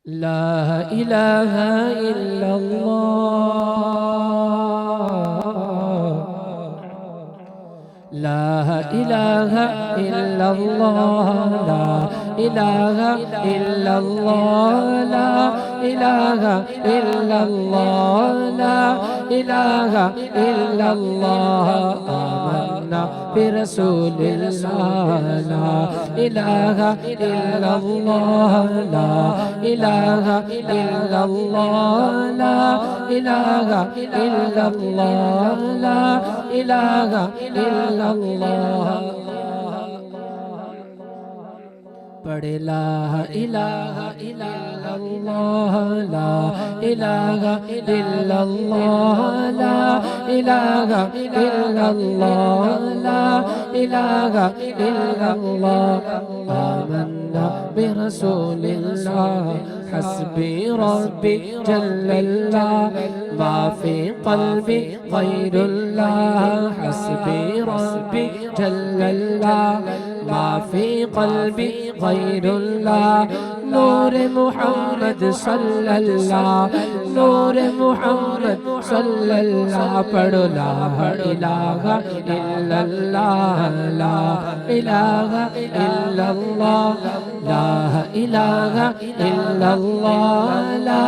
لا إله إلا الله لا إله إلا الله لا إله إلا الله لا إله إلا الله لا إله إلا الله آمنا برسول الله لا إله إلا الله لا إله إلا الله لا إله إلا الله لا إله إلا الله پڑھے لا الہ الا اللہ لا الہ الا اللہ لا الہ الا اللہ لا الہ الا اللہ آمنا برسول اللہ حسبی ربی جل اللہ ما فی قلبی غیر اللہ حسبی ربی جل اللہ ما فی قلبی غیر اللہ نور محمد صلی اللہ نور محمد صلی اللہ پڑھو لا الہ الا اللہ لا الہ الا اللہ لا الہ الا اللہ لا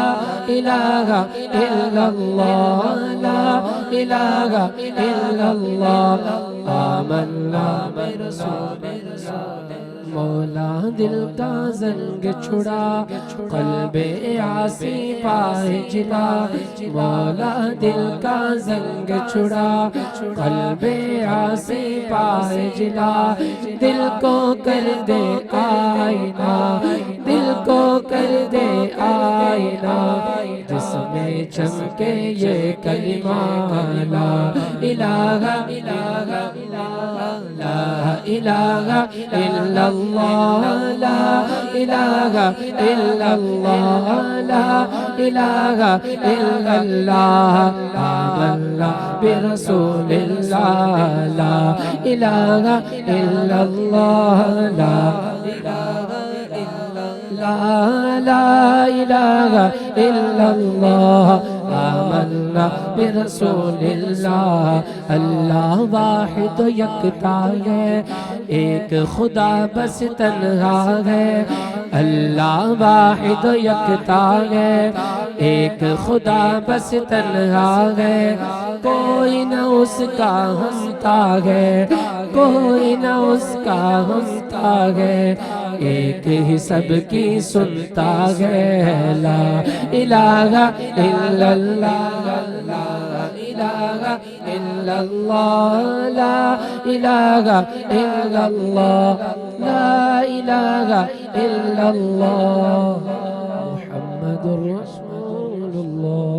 الہ الا اللہ لا الہ الا اللہ آمنا برسول مولا دل کا زنگ چھڑا قلب عاصی پائے جلا مولا دل کا زنگ چھڑا قلب عاصی پائے جلا دل کو کر دے آئینہ دل کو کر دے آئینہ جس میں چمکے یہ کلمہ لا الہ لا الہ الا اللہ لا الہ الا اللہ لا الہ الا اللہ آمنا برسول اللہ لا الہ الا اللہ لا لا الہ الا اللہ آمنا برسول اللہ اللہ واحد و یکتا ہے ایک خدا بس تنہا ہے اللہ واحد و یکتا ہے ایک خدا بس تنہا ہے کوئی نہ اس کا ہمتا ہے کوئی نہ اس کا ہمتا ہے ایک ہی سب کی سنتا ہے لا الہ الا اللہ لا الہ الا اللہ لا الہ الا اللہ لا الہ الا اللہ محمد رسول اللہ